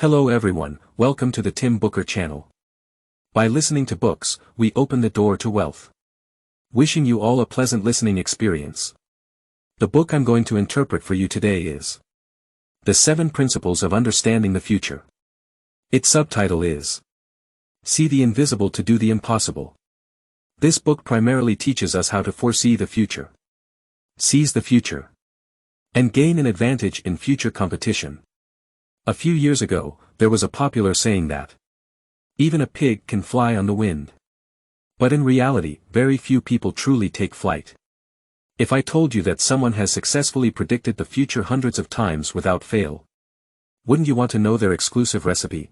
Hello everyone, welcome to the Tim Booker channel. By listening to books, we open the door to wealth. Wishing you all a pleasant listening experience. The book I'm going to interpret for you today is The 7 Principles of Understanding the Future. Its subtitle is See the Invisible to Do the Impossible. This book primarily teaches us how to foresee the future, seize the future, and gain an advantage in future competition. A few years ago, there was a popular saying that even a pig can fly on the wind. But in reality, very few people truly take flight. If I told you that someone has successfully predicted the future hundreds of times without fail, wouldn't you want to know their exclusive recipe?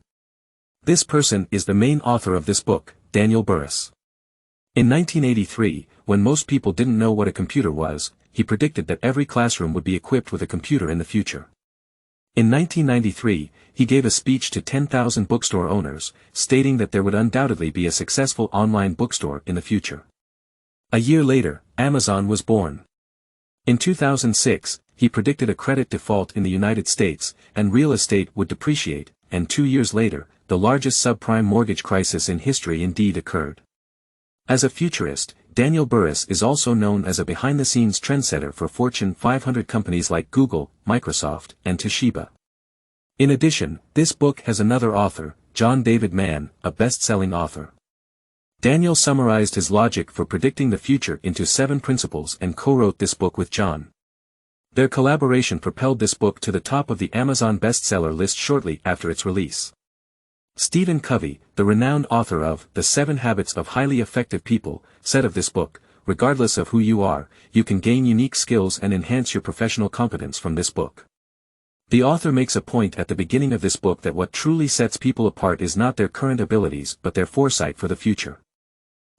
This person is the main author of this book, Daniel Burrus. In 1983, when most people didn't know what a computer was, he predicted that every classroom would be equipped with a computer in the future. In 1993, he gave a speech to 10,000 bookstore owners, stating that there would undoubtedly be a successful online bookstore in the future. A year later, Amazon was born. In 2006, he predicted a credit default in the United States, and real estate would depreciate, and 2 years later, the largest subprime mortgage crisis in history indeed occurred. As a futurist, Daniel Burrus is also known as a behind-the-scenes trendsetter for Fortune 500 companies like Google, Microsoft, and Toshiba. In addition, this book has another author, John David Mann, a best-selling author. Daniel summarized his logic for predicting the future into 7 principles and co-wrote this book with John. Their collaboration propelled this book to the top of the Amazon bestseller list shortly after its release. Stephen Covey, the renowned author of The 7 Habits of Highly Effective People, said of this book, regardless of who you are, you can gain unique skills and enhance your professional competence from this book. The author makes a point at the beginning of this book that what truly sets people apart is not their current abilities but their foresight for the future.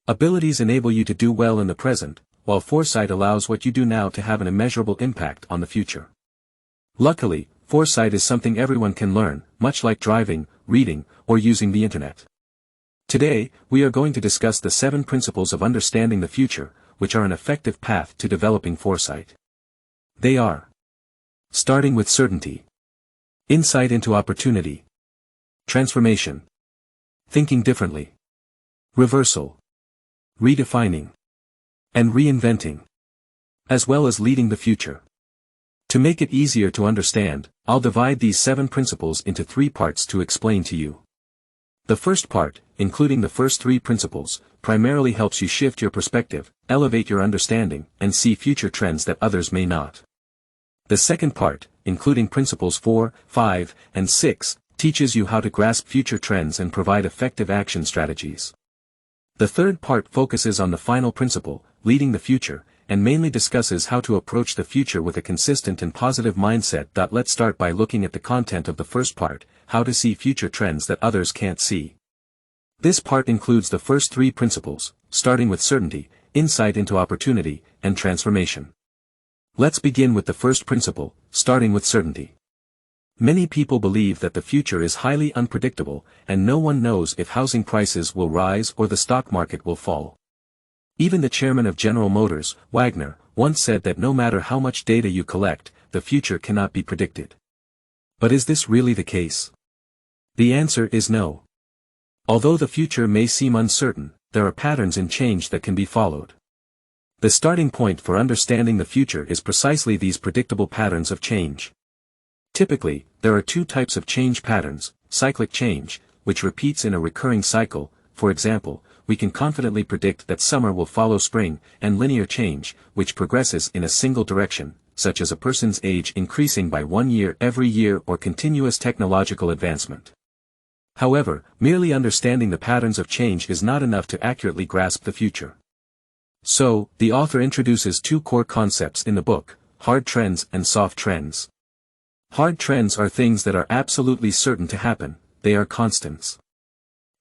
Abilities enable you to do well in the present, while foresight allows what you do now to have an immeasurable impact on the future. Luckily, foresight is something everyone can learn, much like driving, reading, or using the internet. Today, we are going to discuss the 7 principles of understanding the future, which are an effective path to developing foresight. They are: starting with certainty, insight into opportunity, transformation, thinking differently, reversal, redefining, and reinventing, as well as leading the future. To make it easier to understand, I'll divide these 7 principles into 3 parts to explain to you. The first part, including the first 3 principles, primarily helps you shift your perspective, elevate your understanding, and see future trends that others may not. The second part, including principles 4, 5, and 6, teaches you how to grasp future trends and provide effective action strategies. The third part focuses on the final principle, leading the future, and mainly discusses how to approach the future with a consistent and positive mindset. Let's start by looking at the content of the first part, how to see future trends that others can't see. This part includes the first 3 principles, starting with certainty, insight into opportunity, and transformation. Let's begin with the first principle, starting with certainty. Many people believe that the future is highly unpredictable, and no one knows if housing prices will rise or the stock market will fall. Even the chairman of General Motors, Wagner, once said that no matter how much data you collect, the future cannot be predicted. But is this really the case? The answer is no. Although the future may seem uncertain, there are patterns in change that can be followed. The starting point for understanding the future is precisely these predictable patterns of change. Typically, there are 2 types of change patterns: cyclic change, which repeats in a recurring cycle. For example, we can confidently predict that summer will follow spring, and linear change, which progresses in a single direction, such as a person's age increasing by 1 year every year or continuous technological advancement. However, merely understanding the patterns of change is not enough to accurately grasp the future. So, the author introduces 2 core concepts in the book: hard trends and soft trends. Hard trends are things that are absolutely certain to happen, they are constants.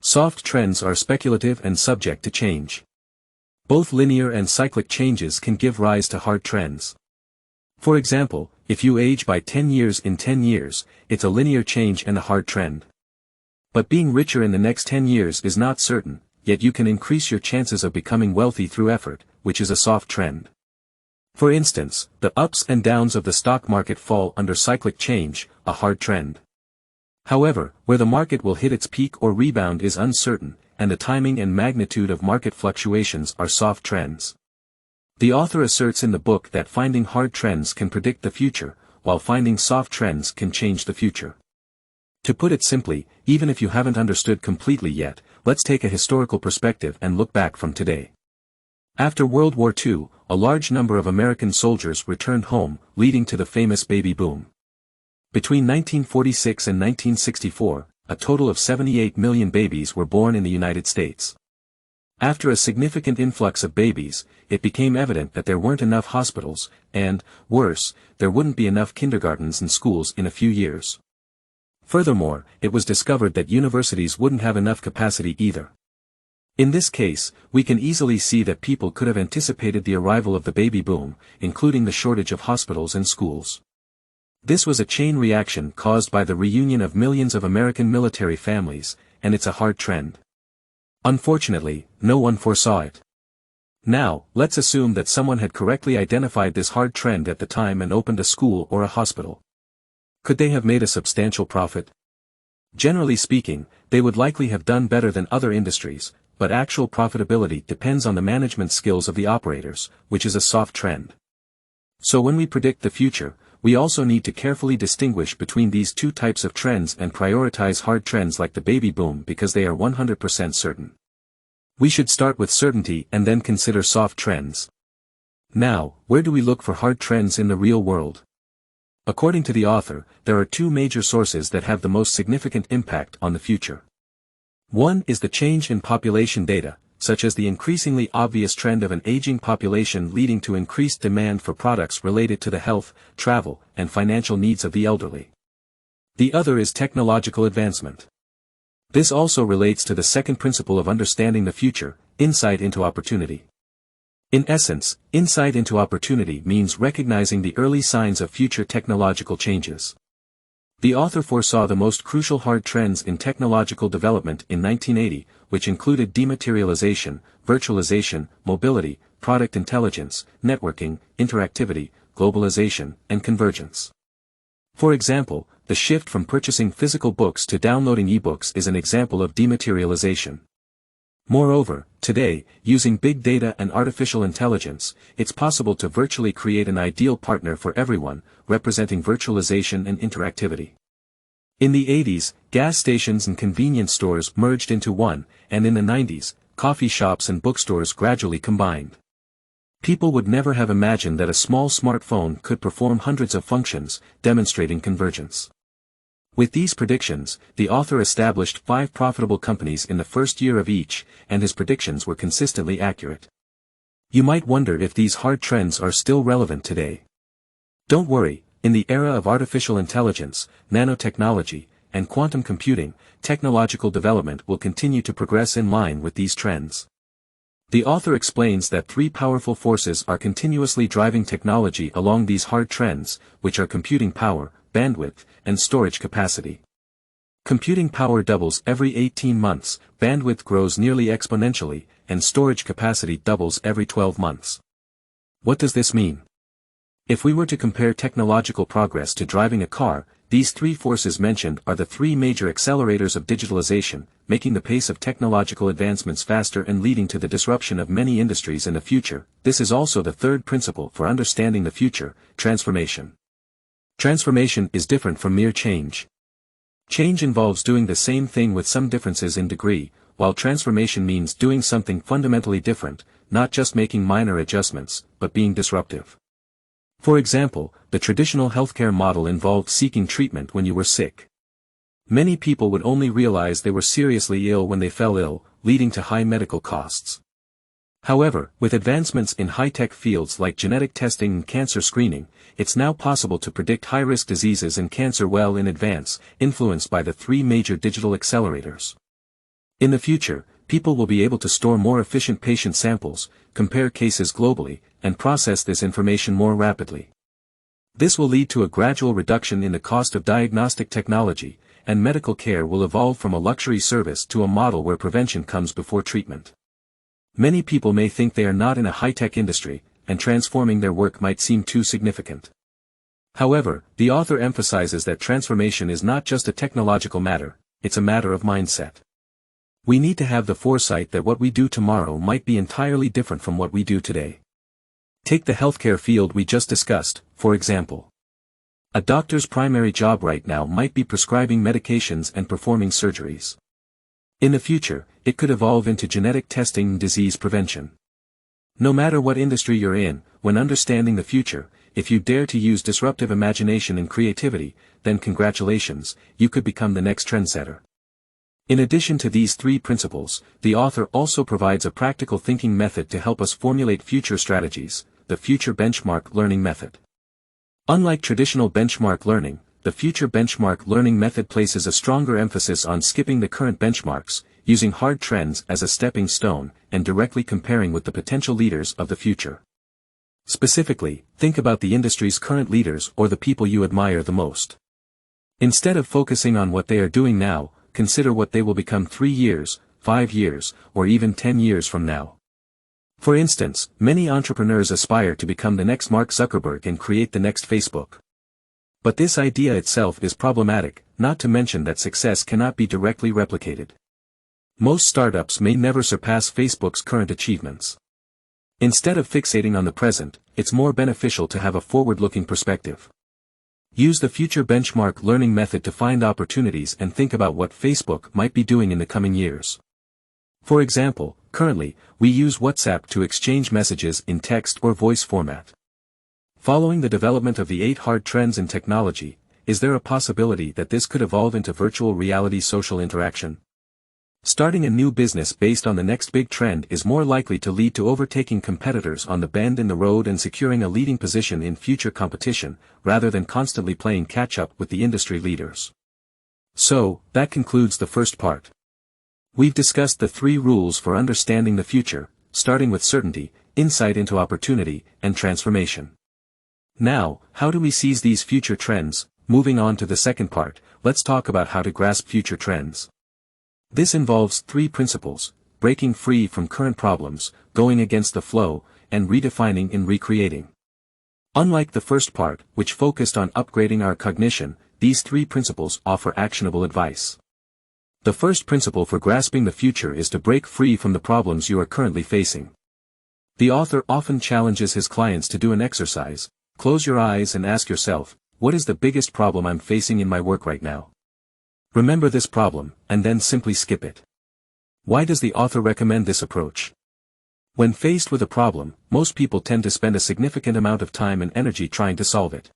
Soft trends are speculative and subject to change. Both linear and cyclic changes can give rise to hard trends. For example, if you age by 10 years in 10 years, it's a linear change and a hard trend. But being richer in the next 10 years is not certain, yet you can increase your chances of becoming wealthy through effort, which is a soft trend. For instance, the ups and downs of the stock market fall under cyclic change, a hard trend. However, where the market will hit its peak or rebound is uncertain, and the timing and magnitude of market fluctuations are soft trends. The author asserts in the book that finding hard trends can predict the future, while finding soft trends can change the future. To put it simply, even if you haven't understood completely yet, let's take a historical perspective and look back from today. After World War II, a large number of American soldiers returned home, leading to the famous baby boom. Between 1946 and 1964, a total of 78 million babies were born in the United States. After a significant influx of babies, it became evident that there weren't enough hospitals, and, worse, there wouldn't be enough kindergartens and schools in a few years. Furthermore, it was discovered that universities wouldn't have enough capacity either. In this case, we can easily see that people could have anticipated the arrival of the baby boom, including the shortage of hospitals and schools. This was a chain reaction caused by the reunion of millions of American military families, and it's a hard trend. Unfortunately, no one foresaw it. Now, let's assume that someone had correctly identified this hard trend at the time and opened a school or a hospital. Could they have made a substantial profit? Generally speaking, they would likely have done better than other industries, but actual profitability depends on the management skills of the operators, which is a soft trend. So when we predict the future, we also need to carefully distinguish between these two types of trends and prioritize hard trends like the baby boom because they are 100% certain. We should start with certainty and then consider soft trends. Now, where do we look for hard trends in the real world? According to the author, there are two major sources that have the most significant impact on the future. One is the change in population data, such as the increasingly obvious trend of an aging population leading to increased demand for products related to the health, travel, and financial needs of the elderly. The other is technological advancement. This also relates to the second principle of understanding the future, insight into opportunity. In essence, insight into opportunity means recognizing the early signs of future technological changes. The author foresaw the most crucial hard trends in technological development in 1980, which included dematerialization, virtualization, mobility, product intelligence, networking, interactivity, globalization, and convergence. For example, the shift from purchasing physical books to downloading ebooks is an example of dematerialization. Moreover, today, using big data and artificial intelligence, it's possible to virtually create an ideal partner for everyone, representing virtualization and interactivity. In the 80s, gas stations and convenience stores merged into one, and in the 90s, coffee shops and bookstores gradually combined. People would never have imagined that a small smartphone could perform hundreds of functions, demonstrating convergence. With these predictions, the author established 5 profitable companies in the first year of each, and his predictions were consistently accurate. You might wonder if these hard trends are still relevant today. Don't worry, in the era of artificial intelligence, nanotechnology, and quantum computing, technological development will continue to progress in line with these trends. The author explains that 3 powerful forces are continuously driving technology along these hard trends, which are computing power, bandwidth, and storage capacity. Computing power doubles every 18 months, bandwidth grows nearly exponentially, and storage capacity doubles every 12 months. What does this mean? If we were to compare technological progress to driving a car, these 3 forces mentioned are the 3 major accelerators of digitalization, making the pace of technological advancements faster and leading to the disruption of many industries in the future. This is also the third principle for understanding the future, transformation. Transformation is different from mere change. Change involves doing the same thing with some differences in degree, while transformation means doing something fundamentally different, not just making minor adjustments, but being disruptive. For example, the traditional healthcare model involved seeking treatment when you were sick. Many people would only realize they were seriously ill when they fell ill, leading to high medical costs. However, with advancements in high-tech fields like genetic testing and cancer screening, it's now possible to predict high-risk diseases and cancer well in advance, influenced by the 3 major digital accelerators. In the future, people will be able to store more efficient patient samples, compare cases globally, and process this information more rapidly. This will lead to a gradual reduction in the cost of diagnostic technology, and medical care will evolve from a luxury service to a model where prevention comes before treatment. Many people may think they are not in a high-tech industry, and transforming their work might seem too significant. However, the author emphasizes that transformation is not just a technological matter, it's a matter of mindset. We need to have the foresight that what we do tomorrow might be entirely different from what we do today. Take the healthcare field we just discussed, for example. A doctor's primary job right now might be prescribing medications and performing surgeries. In the future, it could evolve into genetic testing and disease prevention. No matter what industry you're in, when understanding the future, if you dare to use disruptive imagination and creativity, then congratulations, you could become the next trendsetter. In addition to these three principles, the author also provides a practical thinking method to help us formulate future strategies, the future benchmark learning method. Unlike traditional benchmark learning, the future benchmark learning method places a stronger emphasis on skipping the current benchmarks, using hard trends as a stepping stone, and directly comparing with the potential leaders of the future. Specifically, think about the industry's current leaders or the people you admire the most. Instead of focusing on what they are doing now, consider what they will become 3 years, 5 years, or even 10 years from now. For instance, many entrepreneurs aspire to become the next Mark Zuckerberg and create the next Facebook. But this idea itself is problematic, not to mention that success cannot be directly replicated. Most startups may never surpass Facebook's current achievements. Instead of fixating on the present, it's more beneficial to have a forward-looking perspective. Use the future benchmark learning method to find opportunities and think about what Facebook might be doing in the coming years. For example, currently, we use WhatsApp to exchange messages in text or voice format. Following the development of the 8 hard trends in technology, is there a possibility that this could evolve into virtual reality social interaction? Starting a new business based on the next big trend is more likely to lead to overtaking competitors on the bend in the road and securing a leading position in future competition, rather than constantly playing catch-up with the industry leaders. So, that concludes the first part. We've discussed the 3 rules for understanding the future, starting with certainty, insight into opportunity, and transformation. Now, how do we seize these future trends? Moving on to the second part, let's talk about how to grasp future trends. This involves 3 principles: breaking free from current problems, going against the flow, and redefining and recreating. Unlike the first part, which focused on upgrading our cognition, these 3 principles offer actionable advice. The first principle for grasping the future is to break free from the problems you are currently facing. The author often challenges his clients to do an exercise: close your eyes and ask yourself, what is the biggest problem I'm facing in my work right now? Remember this problem, and then simply skip it. Why does the author recommend this approach? When faced with a problem, most people tend to spend a significant amount of time and energy trying to solve it.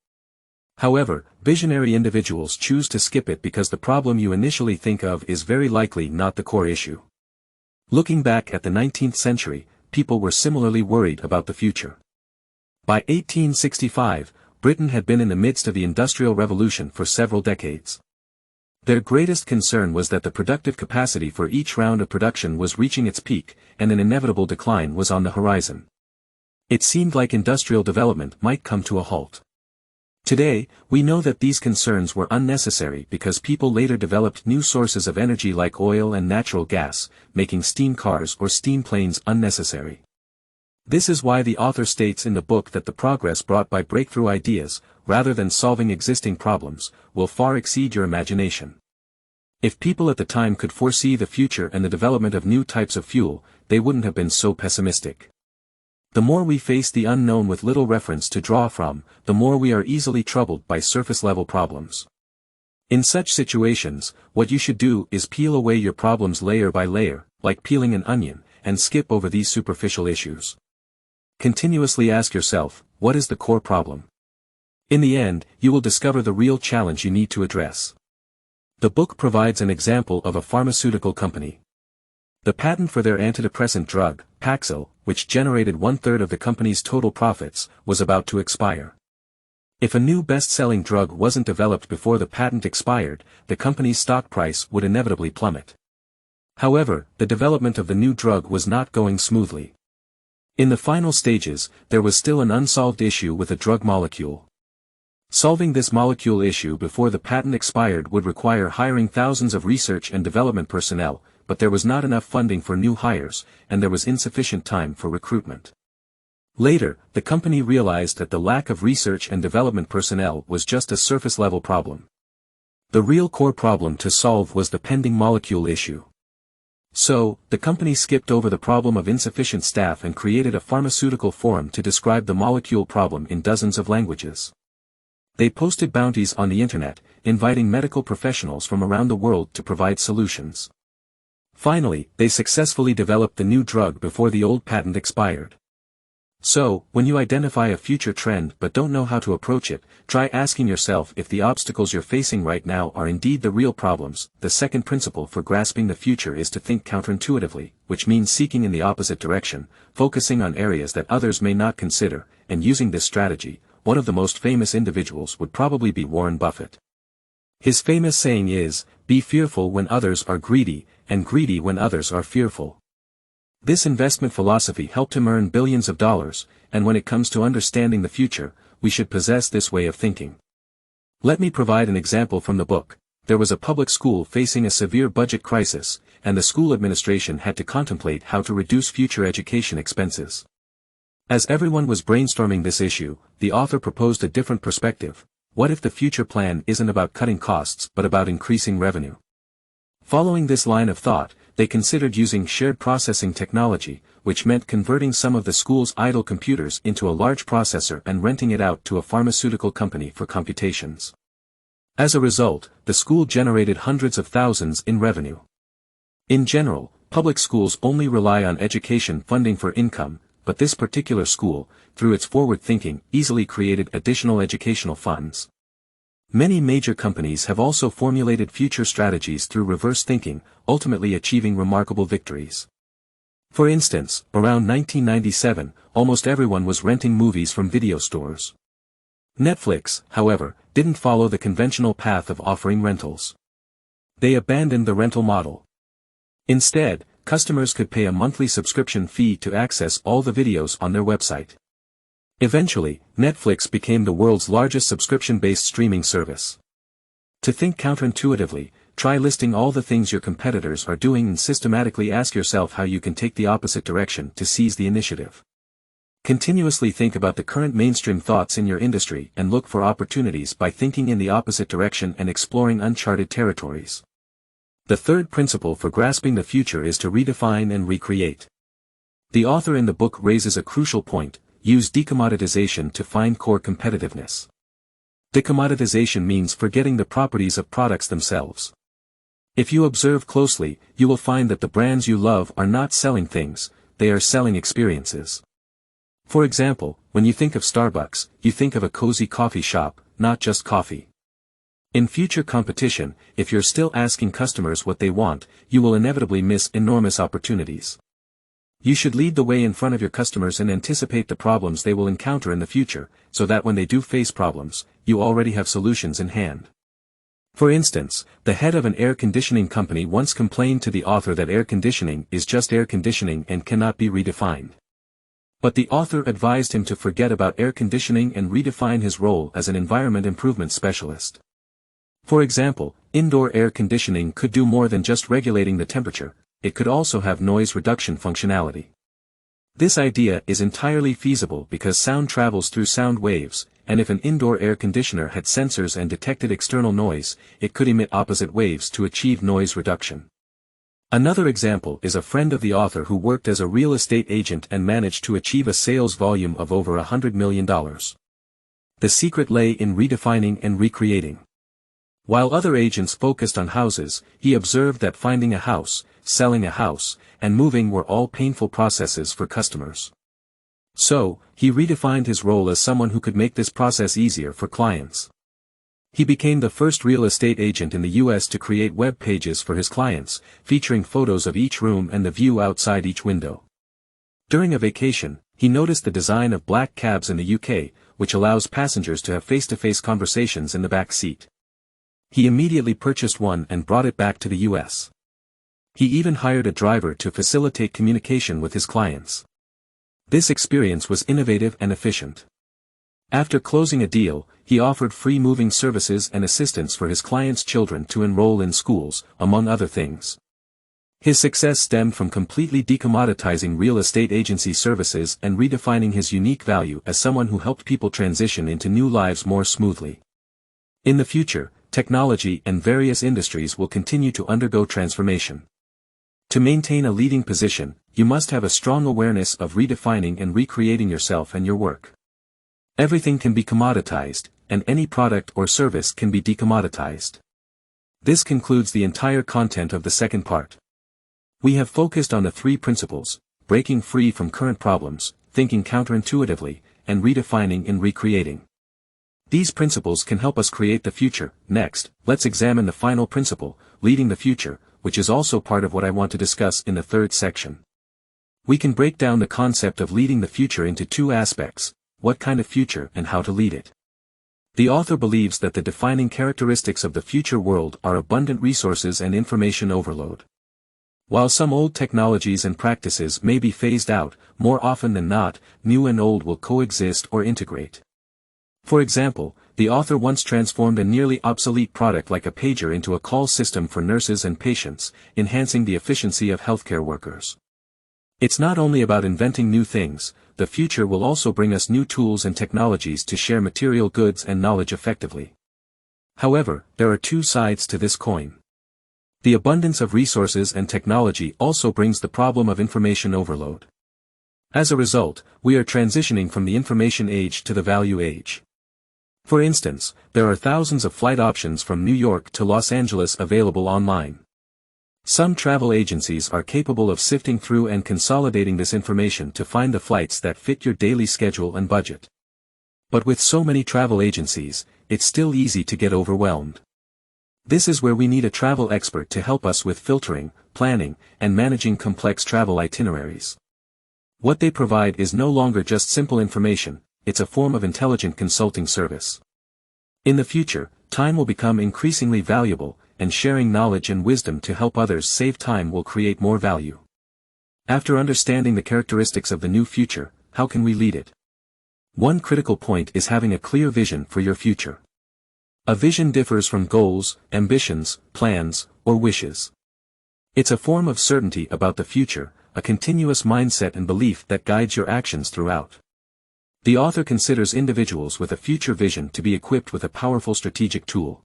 However, visionary individuals choose to skip it because the problem you initially think of is very likely not the core issue. Looking back at the 19th century, people were similarly worried about the future. By 1865, Britain had been in the midst of the Industrial Revolution for several decades. Their greatest concern was that the productive capacity for each round of production was reaching its peak, and an inevitable decline was on the horizon. It seemed like industrial development might come to a halt. Today, we know that these concerns were unnecessary because people later developed new sources of energy like oil and natural gas, making steam cars or steam planes unnecessary. This is why the author states in the book that the progress brought by breakthrough ideas, rather than solving existing problems, will far exceed your imagination. If people at the time could foresee the future and the development of new types of fuel, they wouldn't have been so pessimistic. The more we face the unknown with little reference to draw from, the more we are easily troubled by surface-level problems. In such situations, what you should do is peel away your problems layer by layer, like peeling an onion, and skip over these superficial issues. Continuously ask yourself, what is the core problem? In the end, you will discover the real challenge you need to address. The book provides an example of a pharmaceutical company. The patent for their antidepressant drug, Paxil, which generated 1/3 of the company's total profits, was about to expire. If a new best-selling drug wasn't developed before the patent expired, the company's stock price would inevitably plummet. However, the development of the new drug was not going smoothly. In the final stages, there was still an unsolved issue with a drug molecule. Solving this molecule issue before the patent expired would require hiring thousands of research and development personnel, but there was not enough funding for new hires, and there was insufficient time for recruitment. Later, the company realized that the lack of research and development personnel was just a surface-level problem. The real core problem to solve was the pending molecule issue. So, the company skipped over the problem of insufficient staff and created a pharmaceutical forum to describe the molecule problem in dozens of languages. They posted bounties on the internet, inviting medical professionals from around the world to provide solutions. Finally, they successfully developed the new drug before the old patent expired. So, when you identify a future trend but don't know how to approach it, try asking yourself if the obstacles you're facing right now are indeed the real problems. The second principle for grasping the future is to think counterintuitively, which means seeking in the opposite direction, focusing on areas that others may not consider, and using this strategy. One of the most famous individuals would probably be Warren Buffett. His famous saying is, "Be fearful when others are greedy, and greedy when others are fearful." This investment philosophy helped him earn billions of dollars, and when it comes to understanding the future, we should possess this way of thinking. Let me provide an example from the book. There was a public school facing a severe budget crisis, and the school administration had to contemplate how to reduce future education expenses. As everyone was brainstorming this issue, the author proposed a different perspective. What if the future plan isn't about cutting costs but about increasing revenue? Following this line of thought, they considered using shared processing technology, which meant converting some of the school's idle computers into a large processor and renting it out to a pharmaceutical company for computations. As a result, the school generated hundreds of thousands in revenue. In general, public schools only rely on education funding for income, but this particular school, through its forward thinking, easily created additional educational funds. Many major companies have also formulated future strategies through reverse thinking, ultimately achieving remarkable victories. For instance, around 1997, almost everyone was renting movies from video stores. Netflix, however, didn't follow the conventional path of offering rentals. They abandoned the rental model. Instead, customers could pay a monthly subscription fee to access all the videos on their website. Eventually, Netflix became the world's largest subscription-based streaming service. To think counterintuitively, try listing all the things your competitors are doing and systematically ask yourself how you can take the opposite direction to seize the initiative. Continuously think about the current mainstream thoughts in your industry and look for opportunities by thinking in the opposite direction and exploring uncharted territories. The third principle for grasping the future is to redefine and recreate. The author in the book raises a crucial point. Use decommoditization to find core competitiveness. Decommoditization means forgetting the properties of products themselves. If you observe closely, you will find that the brands you love are not selling things, they are selling experiences. For example, when you think of Starbucks, you think of a cozy coffee shop, not just coffee. In future competition, if you're still asking customers what they want, you will inevitably miss enormous opportunities. You should lead the way in front of your customers and anticipate the problems they will encounter in the future, so that when they do face problems, you already have solutions in hand. For instance, the head of an air conditioning company once complained to the author that air conditioning is just air conditioning and cannot be redefined. But the author advised him to forget about air conditioning and redefine his role as an environment improvement specialist. For example, indoor air conditioning could do more than just regulating the temperature. It could also have noise reduction functionality. This idea is entirely feasible because sound travels through sound waves, and if an indoor air conditioner had sensors and detected external noise, it could emit opposite waves to achieve noise reduction. Another example is a friend of the author who worked as a real estate agent and managed to achieve a sales volume of over $100 million. The secret lay in redefining and recreating. While other agents focused on houses, he observed that finding a house, selling a house, and moving were all painful processes for customers. So, he redefined his role as someone who could make this process easier for clients. He became the first real estate agent in the US to create web pages for his clients, featuring photos of each room and the view outside each window. During a vacation, he noticed the design of black cabs in the UK, which allows passengers to have face-to-face conversations in the back seat. He immediately purchased one and brought it back to the US. He even hired a driver to facilitate communication with his clients. This experience was innovative and efficient. After closing a deal, he offered free moving services and assistance for his clients' children to enroll in schools, among other things. His success stemmed from completely decommoditizing real estate agency services and redefining his unique value as someone who helped people transition into new lives more smoothly. In the future, technology and various industries will continue to undergo transformation. To maintain a leading position, you must have a strong awareness of redefining and recreating yourself and your work. Everything can be commoditized, and any product or service can be decommoditized. This concludes the entire content of the second part. We have focused on the three principles: breaking free from current problems, thinking counterintuitively, and redefining and recreating. These principles can help us create the future. Next, let's examine the final principle, leading the future, which is also part of what I want to discuss in the third section. We can break down the concept of leading the future into two aspects: what kind of future and how to lead it. The author believes that the defining characteristics of the future world are abundant resources and information overload. While some old technologies and practices may be phased out, more often than not, new and old will coexist or integrate. For example, the author once transformed a nearly obsolete product like a pager into a call system for nurses and patients, enhancing the efficiency of healthcare workers. It's not only about inventing new things, the future will also bring us new tools and technologies to share material goods and knowledge effectively. However, there are two sides to this coin. The abundance of resources and technology also brings the problem of information overload. As a result, we are transitioning from the information age to the value age. For instance, there are thousands of flight options from New York to Los Angeles available online. Some travel agencies are capable of sifting through and consolidating this information to find the flights that fit your daily schedule and budget. But with so many travel agencies, it's still easy to get overwhelmed. This is where we need a travel expert to help us with filtering, planning, and managing complex travel itineraries. What they provide is no longer just simple information, it's a form of intelligent consulting service. In the future, time will become increasingly valuable, and sharing knowledge and wisdom to help others save time will create more value. After understanding the characteristics of the new future, how can we lead it? One critical point is having a clear vision for your future. A vision differs from goals, ambitions, plans, or wishes. It's a form of certainty about the future, a continuous mindset and belief that guides your actions throughout. The author considers individuals with a future vision to be equipped with a powerful strategic tool.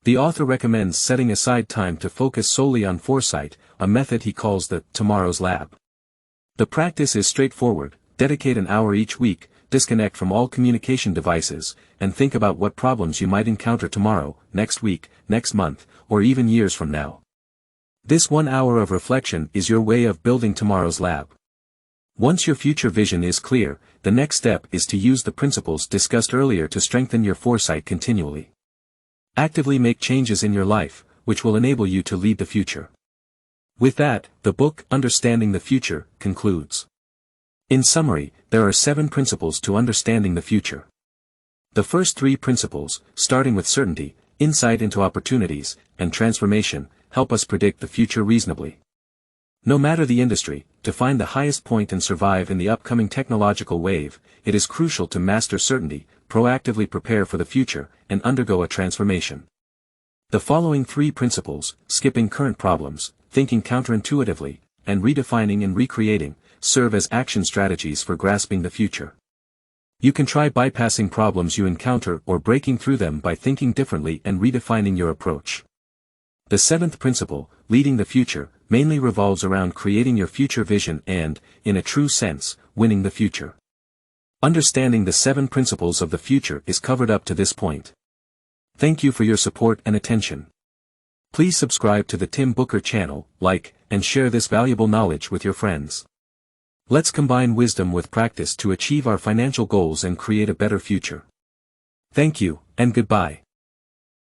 The author recommends setting aside time to focus solely on foresight, a method he calls the Tomorrow's Lab. The practice is straightforward: dedicate an hour each week, disconnect from all communication devices, and think about what problems you might encounter tomorrow, next week, next month, or even years from now. This 1 hour of reflection is your way of building tomorrow's lab. Once your future vision is clear, the next step is to use the principles discussed earlier to strengthen your foresight continually. Actively make changes in your life, which will enable you to lead the future. With that, the book, Understanding the Future, concludes. In summary, there are 7 principles to understanding the future. The first 3 principles, starting with certainty, insight into opportunities, and transformation, help us predict the future reasonably. No matter the industry, to find the highest point and survive in the upcoming technological wave, it is crucial to master certainty, proactively prepare for the future, and undergo a transformation. The following 3 principles, skipping current problems, thinking counterintuitively, and redefining and recreating, serve as action strategies for grasping the future. You can try bypassing problems you encounter or breaking through them by thinking differently and redefining your approach. The 7th principle, leading the future, mainly revolves around creating your future vision and, in a true sense, winning the future. Understanding the 7 principles of the future is covered up to this point. Thank you for your support and attention. Please subscribe to the Tim Booker channel, like, and share this valuable knowledge with your friends. Let's combine wisdom with practice to achieve our financial goals and create a better future. Thank you, and goodbye.